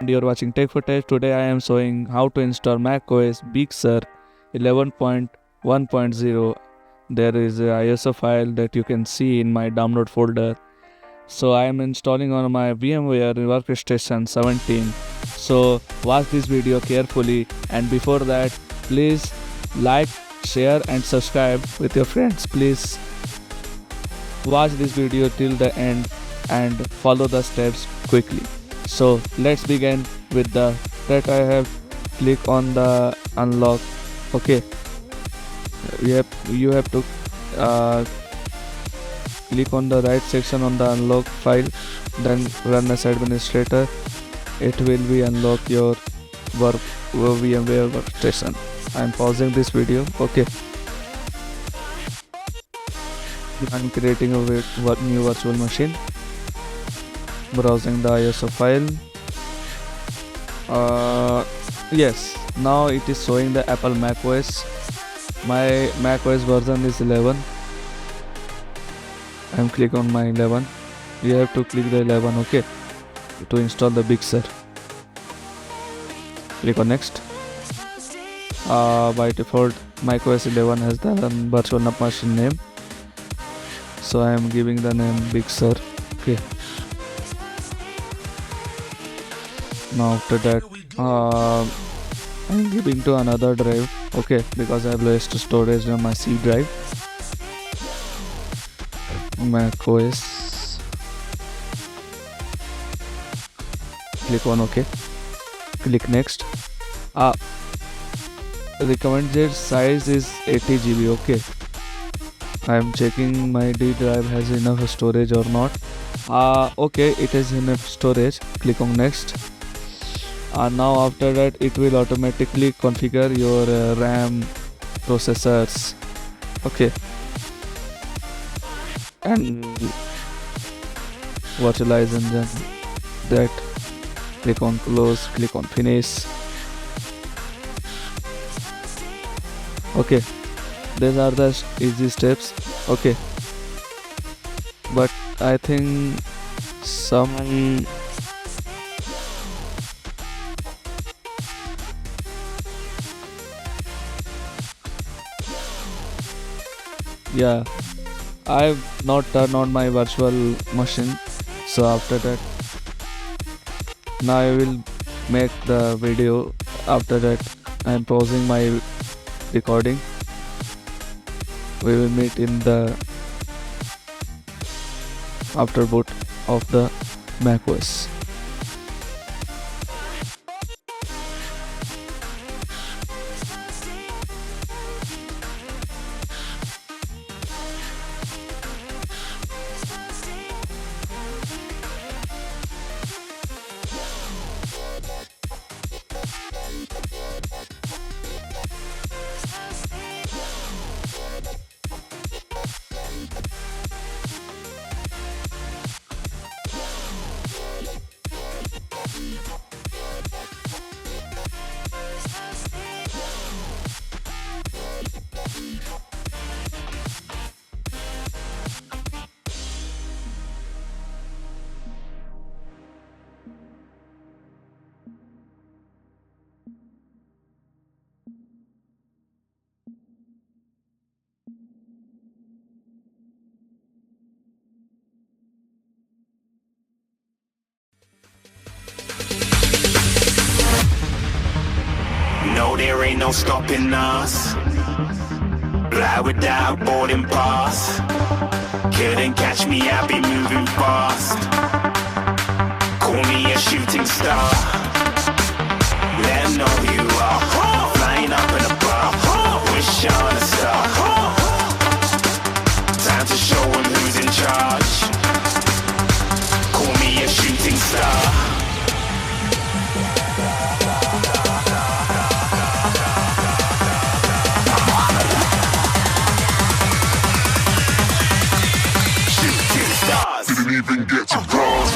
and you're watching Tech Footage. Today I am showing how to install macOS Big Sur 11.1.0. There is a ISO file that you can see in my download folder. So I am installing on my VMware workstation 17. So watch this video carefully, and before that please like, share and subscribe with your friends. Please watch this video till the end and follow the steps quickly. So let's begin with the that I have click on the unlock. Okay, you have to click on the right section on the unlock file, then run as administrator. It will be unlock your VMware workstation. I am pausing this video. Okay, I am creating a new virtual machine, browsing the ISO file. Yes, now it is showing the Apple macOS. My macOS version is 11. I am click on my 11. You have to click the 11, okay, to install the Big Sur. Click on next. By default macOS 11 has the virtual machine name, so I am giving the name Big Sur. Okay, now after that I am giving to another drive, okay, because I have lowest storage on my C drive. macOS, click on OK, click next. Recommended size is 80 GB. okay, I am checking my D drive has enough storage or not. Okay, it has enough storage. Click on next. Now after that it will automatically configure your RAM, processors, okay, and virtualize engine. That click on close, click on finish. Okay, these are the easy steps. Okay, but I think some yeah, I have not turned on my virtual machine. So after that, now I will make the video. After that I am pausing my recording. We will meet in the after boot of the macOS. No, there ain't no stopping us. Fly without boarding pass. Couldn't catch me, I'll be moving fast. Call me a shooting star. Let 'em know who you are. Flying up in a bar. Wish on a star. Time to show 'em who's in charge. Call me a shooting star. Didn't even get to cross.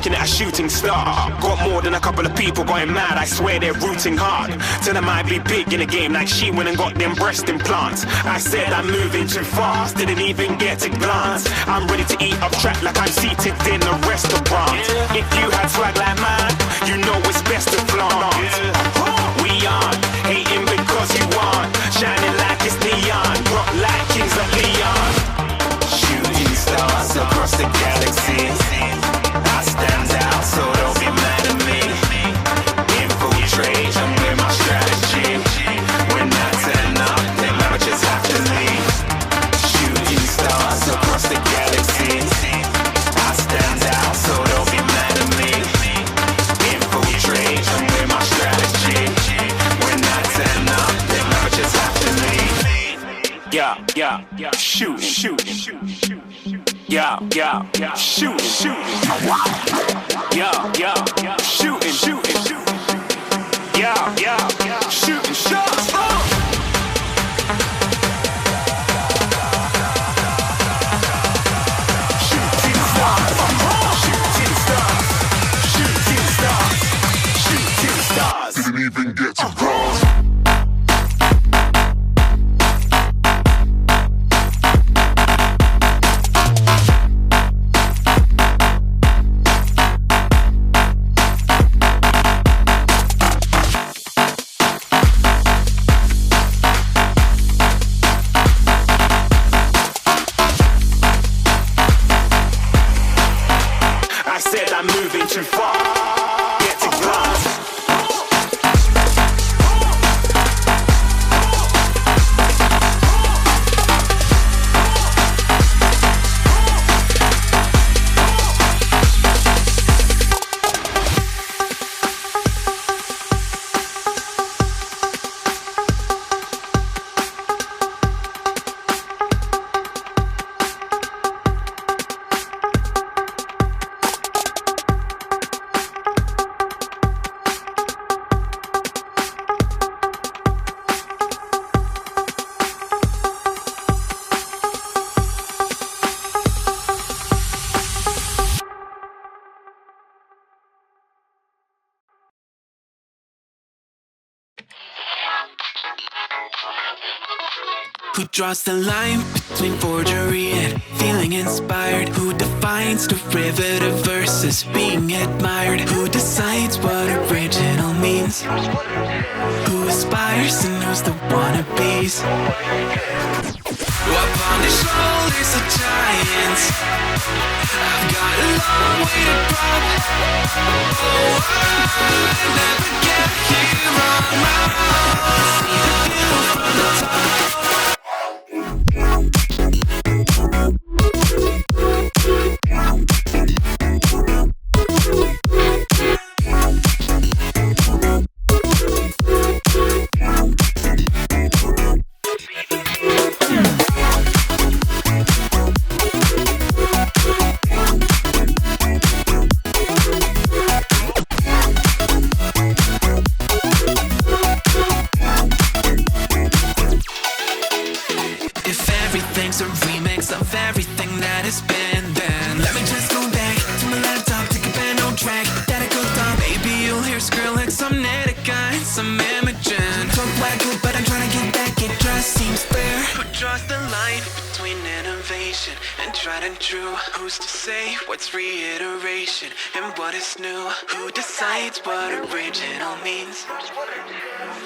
looking at a shooting star. Got more than a couple of people going mad, I swear they're rooting hard. Tell them I'd be big in the game like she went and got them breast implants. I said I'm moving too fast, didn't even get to glance. I'm ready to eat up track like I'm seated in a restaurant. If you had swag like mine, you know it's best to flaunt. We aren't hating because you aren't shining like it's neon, rock like kings of Leon. Shooting stars across the galaxy, I stand out, so don't be mad at me. Infiltrate, I'm with my strategy. When I turn up, then I just have to leave. Shooting stars across the galaxy, I stand out, so don't be mad at me. Infiltrate, I'm with my strategy. When I turn up, then I just have to leave. Yeah, shoot, yeah, shoot, yeah, shooting, yeah, shooting shots. Shooting stars, shooting stars, shooting stars, shooting stars. Didn't even get to cross. I said I'm moving too far, get to glance. Who draws the line between forgery and feeling inspired? Who defines derivative versus being admired? Who decides what original means? Who aspires and who's the wannabes? Upon the shoulders of giants, I've got a long way to drop. Oh, I never get here on my own. See the view from the top. Everything's a remix of everything that has been. Then let me just go back to my laptop, take a pen on track that I cooked up. Baby, you'll hear Skrillex, some Netica, and some Imogen. Talk waggle, but I'm trying to get back, it just seems fair. Who draws the line between innovation and tried and true? Who's to say what's reiteration and what is new? Who decides what original means?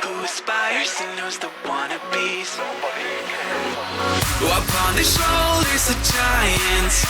Who aspires and who's the wannabes? Upon the shoulders of giants,